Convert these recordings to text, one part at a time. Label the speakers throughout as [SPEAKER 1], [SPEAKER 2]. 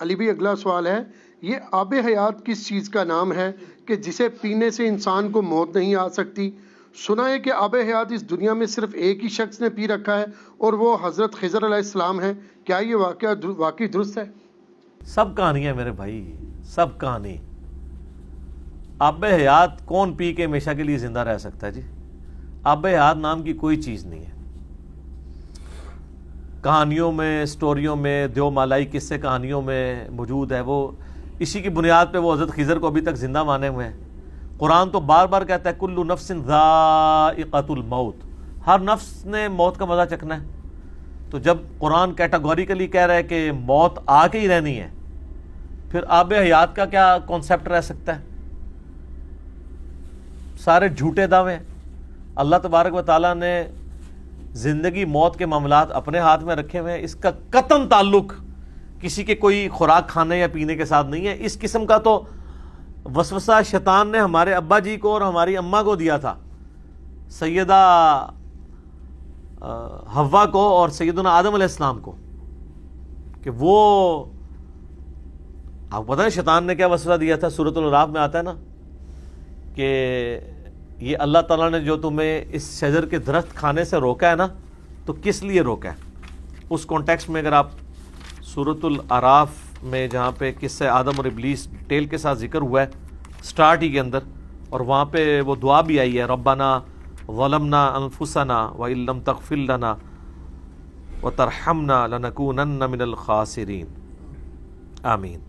[SPEAKER 1] علی بھی اگلا سوال ہے، یہ آب حیات کس چیز کا نام ہے کہ جسے پینے سے انسان کو موت نہیں آ سکتی؟ سنا ہے کہ آب حیات اس دنیا میں صرف ایک ہی شخص نے پی رکھا ہے اور وہ حضرت خضر علیہ السلام ہے، کیا یہ واقعی درست ہے؟
[SPEAKER 2] سب کہانی ہے میرے بھائی، سب کہانی۔ آب حیات کون پی کے ہمیشہ کے لیے زندہ رہ سکتا ہے جی؟ آب حیات نام کی کوئی چیز نہیں ہے۔ کہانیوں میں، سٹوریوں میں، دیو مالائی قصے کہانیوں میں موجود ہے، وہ اسی کی بنیاد پہ وہ حضرت خضر کو ابھی تک زندہ مانے ہوئے ہیں۔ قرآن تو بار بار کہتا ہے کل نفس ذائقۃ الموت، ہر نفس نے موت کا مزہ چکھنا ہے۔ تو جب قرآن کیٹاگوریکلی کہہ رہا ہے کہ موت آ کے ہی رہنی ہے، پھر آب حیات کا کیا کانسیپٹ رہ سکتا ہے؟ سارے جھوٹے دعوے ہیں۔ اللہ تبارک و تعالیٰ نے زندگی موت کے معاملات اپنے ہاتھ میں رکھے ہوئے ہیں، اس کا قطعاً تعلق کسی کے کوئی خوراک کھانے یا پینے کے ساتھ نہیں ہے۔ اس قسم کا تو وسوسہ شیطان نے ہمارے ابا جی کو اور ہماری اماں کو دیا تھا، سیدہ حوا کو اور سیدنا آدم علیہ السلام کو، کہ وہ آپ کو پتہ ہے شیطان نے کیا وسوسہ دیا تھا؟ سورۃ الاعراف میں آتا ہے نا کہ یہ اللہ تعالیٰ نے جو تمہیں اس شجر کے درخت کھانے سے روکا ہے نا، تو کس لیے روکا ہے؟ اس کانٹیکسٹ میں اگر آپ سورۃ الاعراف میں جہاں پہ قصہ آدم اور ابلیس ڈیٹیل کے ساتھ ذکر ہوا ہے سٹارٹ ہی کے اندر، اور وہاں پہ وہ دعا بھی آئی ہے ربنا ظلمنا انفسنا وان لم تغفر لنا وترحمنا لنکونن من الخاسرین آمین۔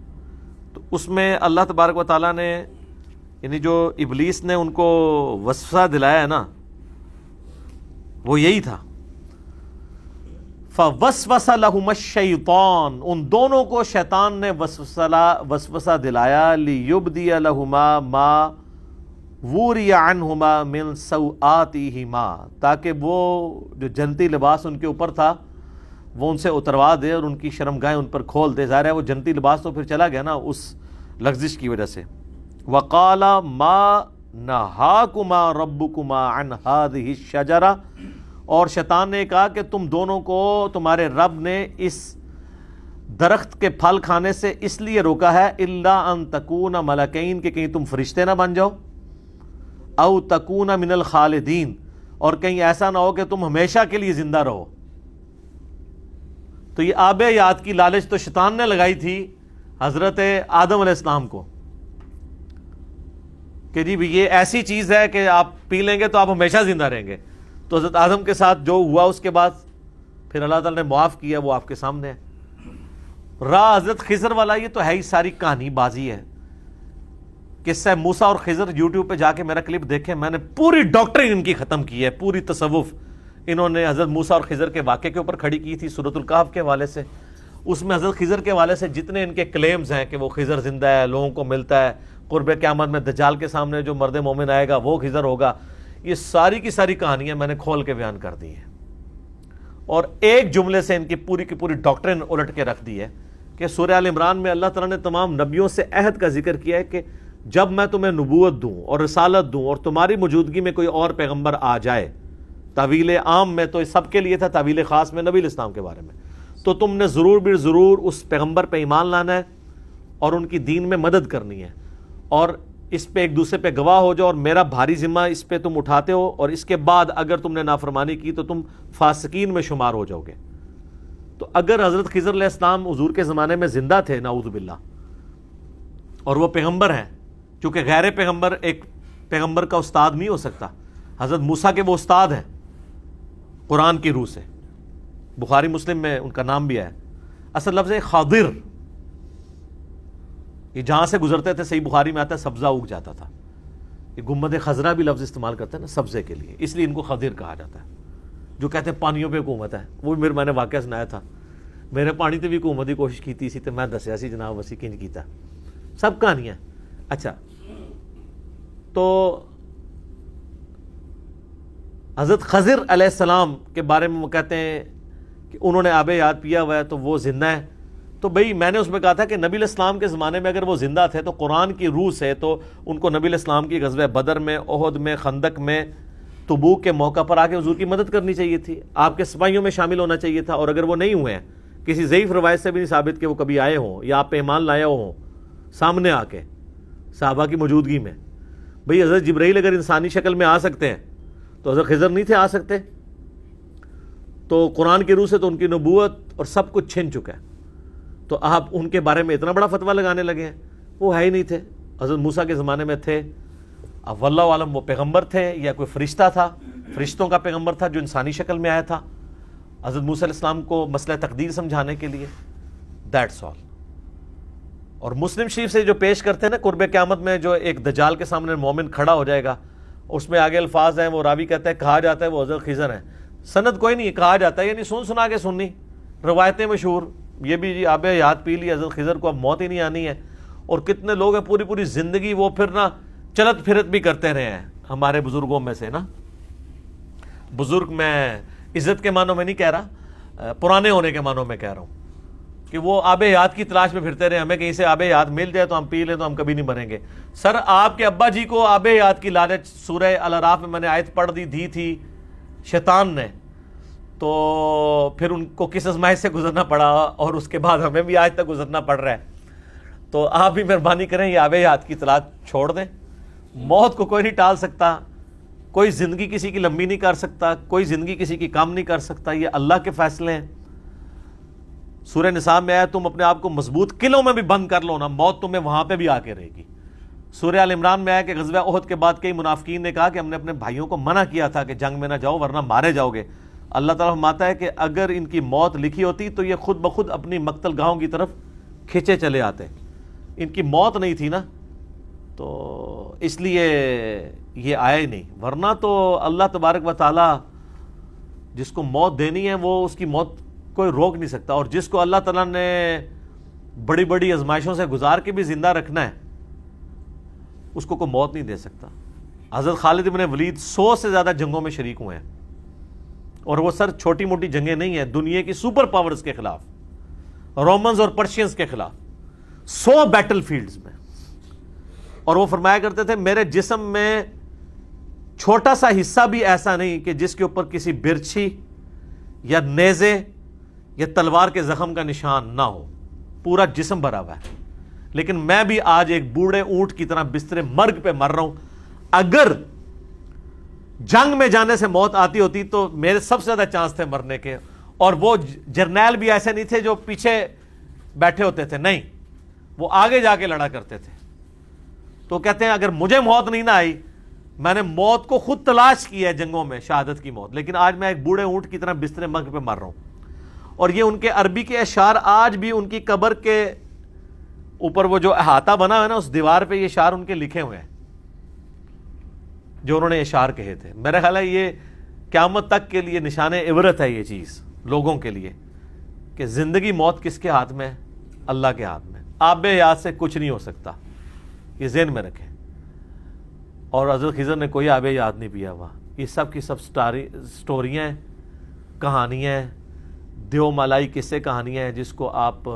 [SPEAKER 2] تو اس میں اللہ تبارک و تعالیٰ نے یعنی جو ابلیس نے ان کو وسوسہ دلایا ہے نا، وہ یہی تھا فوسوس لہما الشیطان، ان دونوں کو شیطان نے وسوسہ دلایا لیبدی لہما ما وری عنہما من سوآتہما، تاکہ وہ جو جنتی لباس ان کے اوپر تھا وہ ان سے اتروا دے اور ان کی شرمگاہیں ان پر کھول دے۔ ظاہر ہے وہ جنتی لباس تو پھر چلا گیا نا اس لغزش کی وجہ سے۔ وقال ما نہاکما ربکما عن ہذہ الشجرہ، اور شیطان نے کہا کہ تم دونوں کو تمہارے رب نے اس درخت کے پھل کھانے سے اس لیے روکا ہے الا ان تکون ملکین، کہ کہیں تم فرشتے نہ بن جاؤ، او تکون من الخالدین، اور کہیں ایسا نہ ہو کہ تم ہمیشہ کے لیے زندہ رہو۔ تو یہ آب حیات کی لالچ تو شیطان نے لگائی تھی حضرت آدم علیہ السلام کو کہ جی یہ ایسی چیز ہے کہ آپ پی لیں گے تو آپ ہمیشہ زندہ رہیں گے۔ تو حضرت آدم کے ساتھ جو ہوا اس کے بعد پھر اللہ تعالیٰ نے معاف کیا، وہ آپ کے سامنے ہے۔ راہ حضرت خضر والا یہ تو ہے ہی ساری کہانی بازی ہے۔ قصہ موسیٰ اور خضر یوٹیوب پہ جا کے میرا کلپ دیکھیں، میں نے پوری ڈاکٹرین ان کی ختم کی ہے، پوری تصوف انہوں نے حضرت موسیٰ اور خضر کے واقعے کے اوپر کھڑی کی تھی سورۃ الکہف کے حوالے سے۔ اس میں حضرت خضر کے حوالے سے جتنے ان کے کلیمز ہیں کہ وہ خضر زندہ ہے، لوگوں کو ملتا ہے، قرب قیامت میں دجال کے سامنے جو مرد مومن آئے گا وہ خضر ہوگا، یہ ساری کی ساری کہانیاں میں نے کھول کے بیان کر دی ہیں، اور ایک جملے سے ان کی پوری ڈاکٹرین الٹ کے رکھ دی ہے کہ سورہ آل عمران میں اللہ تعالیٰ نے تمام نبیوں سے عہد کا ذکر کیا ہے کہ جب میں تمہیں نبوت دوں اور رسالت دوں اور تمہاری موجودگی میں کوئی اور پیغمبر آ جائے، تعویل عام میں تو سب کے لیے تھا، تعویل خاص میں نبی الاسلام کے بارے میں، تو تم نے ضرور بھی ضرور اس پیغمبر پہ ایمان لانا ہے اور ان کی دین میں مدد کرنی ہے، اور اس پہ ایک دوسرے پہ گواہ ہو جاؤ، اور میرا بھاری ذمہ اس پہ تم اٹھاتے ہو، اور اس کے بعد اگر تم نے نافرمانی کی تو تم فاسقین میں شمار ہو جاؤ گے۔ تو اگر حضرت خضر علیہ السلام حضور کے زمانے میں زندہ تھے نعوذ باللہ، اور وہ پیغمبر ہیں، چونکہ غیر پیغمبر ایک پیغمبر کا استاد نہیں ہو سکتا، حضرت موسیٰ کے وہ استاد ہیں قرآن کی روح سے، بخاری مسلم میں ان کا نام بھی ہے، اصل لفظ ہے خاضر، یہ جہاں سے گزرتے تھے صحیح بخاری میں آتا ہے سبزہ اگ جاتا تھا، یہ گنبد خضرا بھی لفظ استعمال کرتے ہیں نا سبزے کے لیے، اس لیے ان کو خضر کہا جاتا ہے۔ جو کہتے ہیں پانیوں پہ حکومت ہے، وہ بھی میں نے واقعہ سنایا تھا، میرے پانی تے بھی حکومت کی کوشش کی سی تو میں دسیا سی جناب وسی کنج کیتا، سب کہانیاں۔ اچھا، تو حضرت خضر علیہ السلام کے بارے میں وہ کہتے ہیں کہ انہوں نے آب حیات پیا ہوا ہے تو وہ زندہ ہے۔ تو بھئی میں نے اس میں کہا تھا کہ نبی علیہ السلام کے زمانے میں اگر وہ زندہ تھے تو قرآن کی روح سے تو ان کو نبی علیہ السلام کی غزوہ بدر میں، احد میں، خندق میں، تبوک کے موقع پر آ کے حضور کی مدد کرنی چاہیے تھی، آپ کے سپاہیوں میں شامل ہونا چاہیے تھا، اور اگر وہ نہیں ہوئے ہیں کسی ضعیف روایت سے بھی نہیں ثابت کہ وہ کبھی آئے ہوں یا آپ پہ ایمان لائے ہوں سامنے آ کے صحابہ کی موجودگی میں. بھئی حضرت جبرائیل اگر انسانی شکل میں آ سکتے ہیں تو حضرت خضر نہیں تھے آ سکتے؟ تو قرآن کی روح سے تو ان کی نبوت اور سب کچھ چھن چکا ہے, تو آپ ان کے بارے میں اتنا بڑا فتویٰ لگانے لگے ہیں. وہ ہے ہی نہیں تھے. حضرت موسیٰ کے زمانے میں تھے, اب واللہ عالم وہ پیغمبر تھے یا کوئی فرشتہ تھا, فرشتوں کا پیغمبر تھا جو انسانی شکل میں آیا تھا حضرت موسیٰ علیہ السلام کو مسئلہ تقدیر سمجھانے کے لیے. That's all. اور مسلم شریف سے جو پیش کرتے ہیں نا قرب قیامت میں, جو ایک دجال کے سامنے مومن کھڑا ہو جائے گا, اس میں آگے الفاظ ہیں, وہ راوی کہتا ہے کہا جاتا ہے وہ حضرت خضر ہیں. سند کوئی نہیں, کہا جاتا ہے یعنی سن سنا کے سننی, روایتیں مشہور. یہ بھی جی آب حیات پی لی حضرت خضر کو, اب موت ہی نہیں آنی ہے. اور کتنے لوگ ہیں پوری پوری زندگی وہ پھر نا چلت پھرت بھی کرتے رہے ہیں ہمارے بزرگوں میں سے نا. بزرگ میں عزت کے معنوں میں نہیں کہہ رہا, پرانے ہونے کے معنوں میں کہہ رہا ہوں کہ وہ آب حیات کی تلاش میں پھرتے رہے. ہمیں کہیں سے آب حیات مل جائے تو ہم پی لیں تو ہم کبھی نہیں مریں گے. سر آپ کے ابا جی کو آب حیات کی لالچ سورہ الاعراف میں نے آیت پڑھ دی تھی شیطان نے, تو پھر ان کو کس آزمائش سے گزرنا پڑا اور اس کے بعد ہمیں بھی آج تک گزرنا پڑ رہا ہے. تو آپ بھی مہربانی کریں یہ آب حیات کی تلاش چھوڑ دیں. موت کو کوئی نہیں ٹال سکتا, کوئی زندگی کسی کی لمبی نہیں کر سکتا, کوئی زندگی کسی کی کم نہیں کر سکتا. یہ اللہ کے فیصلے ہیں. سورہ نساء میں آیا تم اپنے آپ کو مضبوط قلعوں میں بھی بند کر لو نا, موت تمہیں وہاں پہ بھی آ کے رہے گی. سورہ آل عمران میں آیا کہ غزوہ احد کے بعد کئی منافقین نے کہا کہ ہم نے اپنے بھائیوں کو منع کیا تھا کہ جنگ میں نہ جاؤ ورنہ مارے جاؤ گے. اللہ تعالیٰ فرماتا ہے کہ اگر ان کی موت لکھی ہوتی تو یہ خود بخود اپنی مقتل گاہوں کی طرف کھینچے چلے آتے. ان کی موت نہیں تھی نا, تو اس لیے یہ آئے نہیں. ورنہ تو اللہ تبارک و تعالیٰ جس کو موت دینی ہے وہ اس کی موت کوئی روک نہیں سکتا, اور جس کو اللہ تعالیٰ نے بڑی بڑی آزمائشوں سے گزار کے بھی زندہ رکھنا ہے اس کو کوئی موت نہیں دے سکتا. حضرت خالد بن ولید 100 سے زیادہ جنگوں میں شریک ہوئے ہیں, اور وہ سر چھوٹی موٹی جنگیں نہیں ہیں, دنیا کی سپر پاورز کے خلاف, رومنز اور پرشینز کے خلاف 100 بیٹل فیلڈز میں. اور وہ فرمایا کرتے تھے میرے جسم میں چھوٹا سا حصہ بھی ایسا نہیں کہ جس کے اوپر کسی برچھی یا نیزے یا تلوار کے زخم کا نشان نہ ہو, پورا جسم بھرا ہوا ہے. لیکن میں بھی آج ایک بوڑھے اونٹ کی طرح بستر مرگ پہ مر رہا ہوں. اگر جنگ میں جانے سے موت آتی ہوتی تو میرے سب سے زیادہ چانس تھے مرنے کے. اور وہ جرنیل بھی ایسے نہیں تھے جو پیچھے بیٹھے ہوتے تھے, نہیں, وہ آگے جا کے لڑا کرتے تھے. تو کہتے ہیں اگر مجھے موت نہیں نہ آئی, میں نے موت کو خود تلاش کی ہے جنگوں میں, شہادت کی موت, لیکن آج میں ایک بوڑھے اونٹ کی طرح بستر مرگ پہ مر رہا ہوں. اور یہ ان کے عربی کے اشعار آج بھی ان کی قبر کے اوپر وہ جو احاطہ بنا ہے نا اس دیوار پہ یہ اشعار ان کے لکھے ہوئے ہیں جو انہوں نے اشعار کہے تھے. میرا خیال ہے یہ قیامت تک کے لیے نشان عبرت ہے یہ چیز لوگوں کے لیے کہ زندگی موت کس کے ہاتھ میں ہے, اللہ کے ہاتھ میں. آب حیات سے کچھ نہیں ہو سکتا, یہ ذہن میں رکھیں. اور حضرت خضر نے کوئی آب حیات نہیں پیا ہوا. یہ سب کی سب سٹوریاں ہیں, کہانیاں ہیں, دیو مالائی قصے کہانیاں ہیں جس کو آپ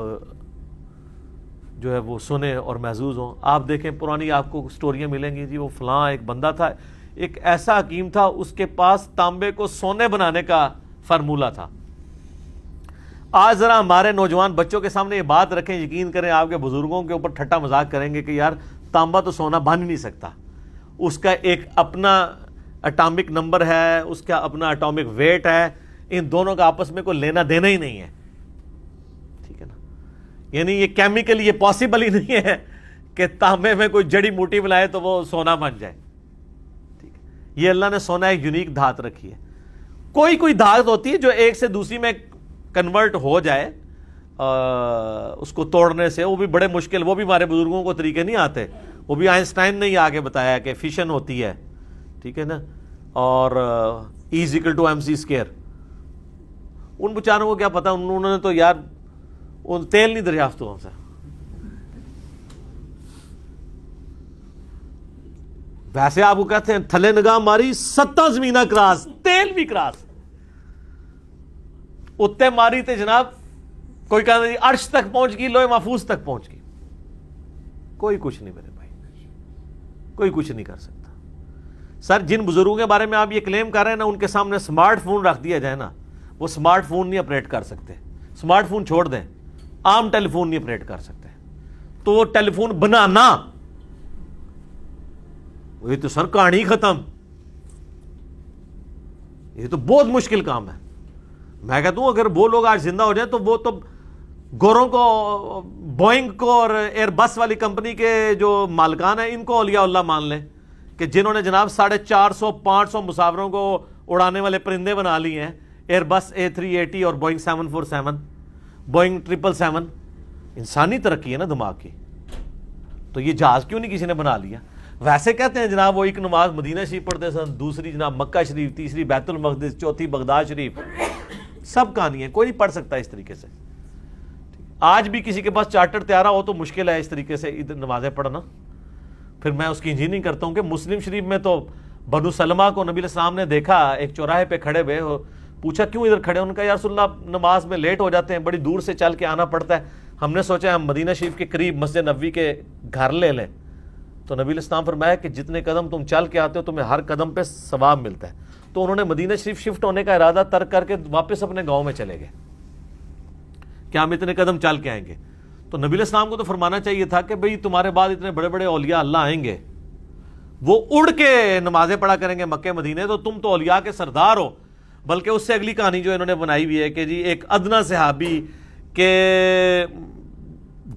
[SPEAKER 2] جو ہے وہ سنیں اور محظوظ ہوں. آپ دیکھیں پرانی آپ کو سٹوریاں ملیں گی, جی وہ فلاں ایک بندہ تھا, ایک ایسا حکیم تھا, اس کے پاس تانبے کو سونے بنانے کا فارمولہ تھا. آج ذرا ہمارے نوجوان بچوں کے سامنے یہ بات رکھیں, یقین کریں آپ کے بزرگوں کے اوپر ٹھٹا مذاق کریں گے کہ یار تانبا تو سونا بن ہی نہیں سکتا, اس کا ایک اپنا اٹامک نمبر ہے, اس کا اپنا اٹامک ویٹ ہے, ان دونوں کا آپس میں کوئی لینا دینا ہی نہیں ہے. ٹھیک ہے نا, یعنی یہ کیمیکلی یہ پاسبل ہی نہیں ہے کہ تانبے میں کوئی جڑی موٹی بنائے تو وہ سونا بن جائے. ٹھیک ہے, یہ اللہ نے سونا ایک یونیک دھات رکھی ہے. کوئی دھات ہوتی ہے جو ایک سے دوسری میں کنورٹ ہو جائے اس کو توڑنے سے, وہ بھی بڑے مشکل, وہ بھی ہمارے بزرگوں کو طریقے نہیں آتے, وہ بھی آئنسٹائن نے ہی آگے بتایا کہ فیشن ہوتی ہے. ٹھیک ہے نا, اور E=mc². ان بیچاروں کو کیا پتا, انہوں نے تو یار ان تیل نہیں دریافت ہوا سے. ویسے آپ کو کہتے ہیں تھلے نگاہ ماری 7 زمینہ کراس, تیل بھی کراس, اتنے ماری تے جناب کوئی کہتا جی عرش تک پہنچ گئی, لوح محفوظ تک پہنچ گئی. کوئی کچھ نہیں میرے بھائی, کوئی کچھ نہیں کر سکتا. سر جن بزرگوں کے بارے میں آپ یہ کلیم کر رہے ہیں نا, ان کے سامنے سمارٹ فون رکھ دیا جائے نا, وہ سمارٹ فون نہیں آپریٹ کر سکتے. اسمارٹ فون چھوڑ دیں, عام ٹیلی فون نہیں آپریٹ کر سکتے, تو وہ ٹیلی فون بنانا, یہ تو سر کہانی ختم, یہ تو بہت مشکل کام ہے. میں کہتا ہوں اگر وہ لوگ آج زندہ ہو جائیں تو وہ تو گوروں کو, بوئنگ کو اور ایئر بس والی کمپنی کے جو مالکان ہیں ان کو اولیاء اللہ مان لیں, کہ جنہوں نے جناب 450-500 مسافروں کو اڑانے والے پرندے بنا لیے ہیں, ایئر بس A380 اور بوئنگ 747, بوئنگ 777. انسانی ترقی ہے نا دماغ کی, تو یہ جہاز کیوں نہیں کسی نے بنا لیا؟ ویسے کہتے ہیں جناب وہ ایک نماز مدینہ شریف پڑھتے سن, دوسری جناب مکہ شریف, تیسری بیت المقدس, چوتھی بغداد شریف, سب کہانی ہے, کوئی نہیں پڑھ سکتا اس طریقے سے. آج بھی کسی کے پاس چارٹر طیارہ ہو تو مشکل ہے اس طریقے سے ادھر نمازیں پڑھنا. پھر میں اس کی انجینئرنگ کرتا ہوں کہ مسلم شریف میں تو بنو سلمہ کو نبی علیہ السلام نے دیکھا ایک چوراہے پہ کھڑے ہوئے, پوچھا کیوں ادھر کھڑے؟ ان کا یا رسول اللہ نماز میں لیٹ ہو جاتے ہیں, بڑی دور سے چل کے آنا پڑتا ہے, ہم نے سوچا ہم مدینہ شریف کے قریب مسجد نبوی کے گھر لے لیں. تو نبی علیہ السلام فرمایا کہ جتنے قدم تم چل کے آتے ہو تمہیں ہر قدم پہ ثواب ملتا ہے. تو انہوں نے مدینہ شریف شفٹ ہونے کا ارادہ ترک کر کے واپس اپنے گاؤں میں چلے گئے کہ ہم اتنے قدم چل کے آئیں گے. تو نبی علیہ السلام کو تو فرمانا چاہیے تھا کہ بھئی تمہارے بعد اتنے بڑے بڑے اولیاء اللہ آئیں گے, وہ اڑ کے نمازیں پڑھا کریں گے مکہ مدینے, تو تم تو اولیاء کے سردار ہو. بلکہ اس سے اگلی کہانی جو انہوں نے بنائی ہوئی ہے کہ جی ایک ادنا صحابی کے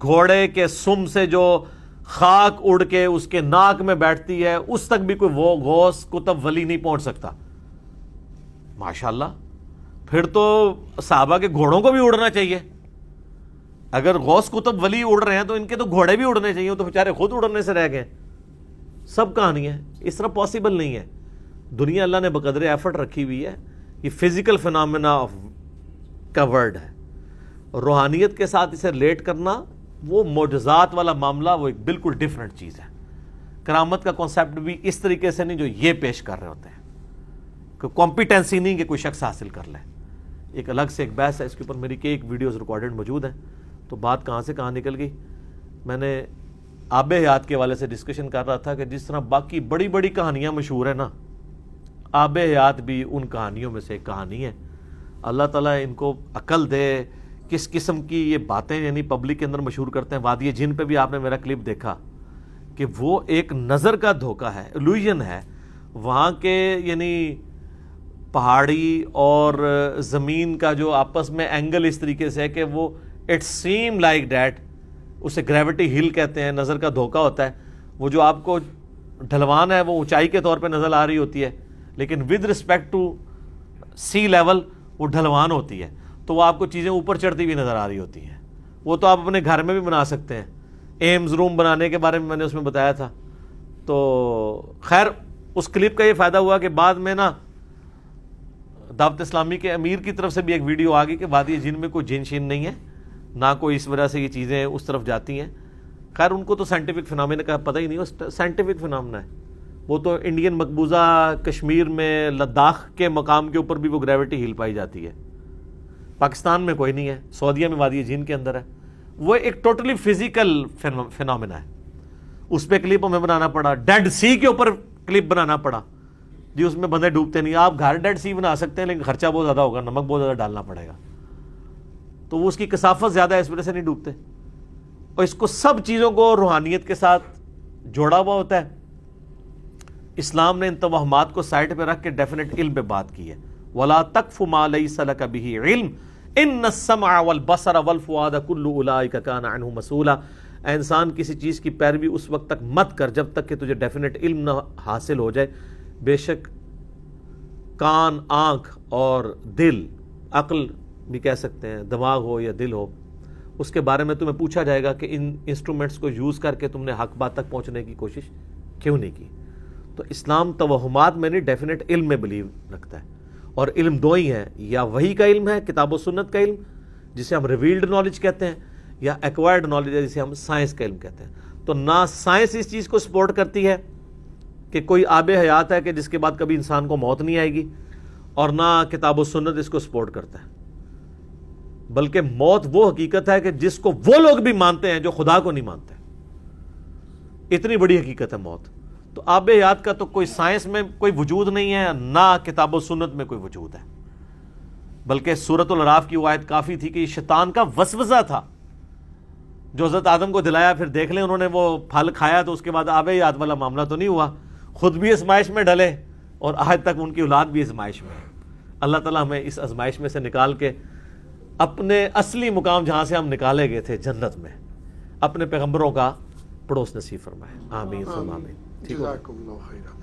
[SPEAKER 2] گھوڑے کے سم سے جو خاک اڑ کے اس کے ناک میں بیٹھتی ہے اس تک بھی کوئی وہ غوث کتب ولی نہیں پہنچ سکتا. ماشاءاللہ, پھر تو صحابہ کے گھوڑوں کو بھی اڑنا چاہیے. اگر غوث کتب ولی اڑ رہے ہیں تو ان کے تو گھوڑے بھی اڑنے چاہیے, تو بیچارے خود اڑنے سے رہ گئے. سب کہانی ہے, اس طرح پاسبل نہیں ہے. دنیا اللہ نے بقدر ایفرٹ رکھی ہوئی ہے. یہ فزیکل فینومینا کا ورڈ ہے. روحانیت کے ساتھ اسے ریلیٹ کرنا, وہ معجزات والا معاملہ, وہ ایک بالکل ڈیفرنٹ چیز ہے. کرامت کا کانسیپٹ بھی اس طریقے سے نہیں جو یہ پیش کر رہے ہوتے ہیں, کہ کمپیٹنسی نہیں کہ کوئی شخص حاصل کر لے. ایک الگ سے ایک بحث ہے, اس کے اوپر میری کئی ویڈیوز ریکارڈڈ موجود ہیں. تو بات کہاں سے کہاں نکل گئی. میں نے آب حیات کے حوالے سے ڈسکشن کر رہا تھا کہ جس طرح باقی بڑی بڑی کہانیاں مشہور ہیں نا, آب حیات بھی ان کہانیوں میں سے ایک کہانی ہے. اللہ تعالیٰ ان کو عقل دے, کس قسم کی یہ باتیں یعنی پبلک کے اندر مشہور کرتے ہیں. وادی جن پہ بھی آپ نے میرا کلپ دیکھا کہ وہ ایک نظر کا دھوکہ ہے, ایلوژن ہے. وہاں کے یعنی پہاڑی اور زمین کا جو آپس میں اینگل اس طریقے سے ہے کہ وہ اٹ سیم لائک دیٹ, اسے گریوٹی ہل کہتے ہیں, نظر کا دھوکہ ہوتا ہے. وہ جو آپ کو ڈھلوان ہے وہ اونچائی کے طور پہ نظر آ رہی ہوتی ہے, لیکن with respect to sea level وہ ڈھلوان ہوتی ہے, تو وہ آپ کو چیزیں اوپر چڑھتی ہوئی نظر آ رہی ہوتی ہیں. وہ تو آپ اپنے گھر میں بھی بنا سکتے ہیں. ایمز روم بنانے کے بارے میں نے اس میں بتایا تھا. تو خیر اس کلپ کا یہ فائدہ ہوا کہ بعد میں نا دعوت اسلامی کے امیر کی طرف سے بھی ایک ویڈیو آ گئی کہ وادی جن میں کوئی جن شین نہیں ہے, نہ کوئی اس وجہ سے یہ چیزیں اس طرف جاتی ہیں. خیر ان کو تو سائنٹیفک فنامنا کا پتہ ہی نہیں, وہ سائنٹیفک فنامنا ہے. وہ تو انڈین مقبوضہ کشمیر میں لداخ کے مقام کے اوپر بھی وہ گریوٹی ہل پائی جاتی ہے. پاکستان میں کوئی نہیں ہے, سعودیہ میں وادی جن کے اندر ہے. وہ ایک ٹوٹلی فزیکل فنامنا ہے. اس پہ کلپ ہمیں بنانا پڑا. ڈیڈ سی کے اوپر کلپ بنانا پڑا جی, اس میں بندے ڈوبتے نہیں. آپ گھر ڈیڈ سی بنا سکتے ہیں لیکن خرچہ بہت زیادہ ہوگا, نمک بہت زیادہ ڈالنا پڑے گا, تو وہ اس کی کثافت زیادہ ہے, اس وجہ سے نہیں ڈوبتے. اور اس کو سب چیزوں کو روحانیت کے ساتھ جوڑا ہوا ہوتا ہے. اسلام نے ان توہمات کو سائٹ پہ رکھ کے ڈیفینیٹ علم پہ بات کی ہے. وَلَا تَقْفُ مَا لَيْسَ لَكَ بِهِ عِلْمٌ إِنَّ السَّمْعَ وَالْبَصَرَ وَالْفُؤَادَ كُلُّ أُولَٰئِكَ كَانَ عَنْهُ مسئولا. اے انسان کسی چیز کی پیروی اس وقت تک مت کر جب تک کہ تجھے ڈیفینیٹ علم نہ حاصل ہو جائے. بے شک کان, آنکھ اور دل, عقل بھی کہہ سکتے ہیں, دماغ ہو یا دل ہو, اس کے بارے میں تمہیں پوچھا جائے گا کہ ان انسٹرومنٹس کو یوز کر کے تم نے حق بات تک پہنچنے کی کوشش کیوں نہیں کی. تو اسلام توہمات میں نہیں, ڈیفینیٹ علم میں بلیو رکھتا ہے. اور علم دو ہی ہیں, یا وحی کا علم ہے, کتاب و سنت کا علم جسے ہم ریویلڈ نالج کہتے ہیں, یا ایکوائرڈ نالج ہے جسے ہم سائنس کا علم کہتے ہیں. تو نہ سائنس اس چیز کو سپورٹ کرتی ہے کہ کوئی آب حیات ہے کہ جس کے بعد کبھی انسان کو موت نہیں آئے گی, اور نہ کتاب و سنت اس کو سپورٹ کرتا ہے. بلکہ موت وہ حقیقت ہے کہ جس کو وہ لوگ بھی مانتے ہیں جو خدا کو نہیں مانتے. اتنی بڑی حقیقت ہے موت. تو آب حیات کا تو کوئی سائنس میں کوئی وجود نہیں ہے, نہ کتاب و سنت میں کوئی وجود ہے. بلکہ سورۃ الاعراف کی وہ آیت کافی تھی کہ یہ شیطان کا وسوسہ تھا جو حضرت آدم کو دلایا. پھر دیکھ لیں انہوں نے وہ پھل کھایا تو اس کے بعد آب حیات والا معاملہ تو نہیں ہوا, خود بھی ازمائش میں ڈلے اور آج تک ان کی اولاد بھی ازمائش میں ہے. اللہ تعالیٰ ہمیں اس ازمائش میں سے نکال کے اپنے اصلی مقام جہاں سے ہم نکالے گئے تھے جنت میں اپنے پیغمبروں کا پڑوس نصیب فرمائے. آمین ثم آمین. ٹھیک ہے.
[SPEAKER 1] جزاکم اللہ خیرا.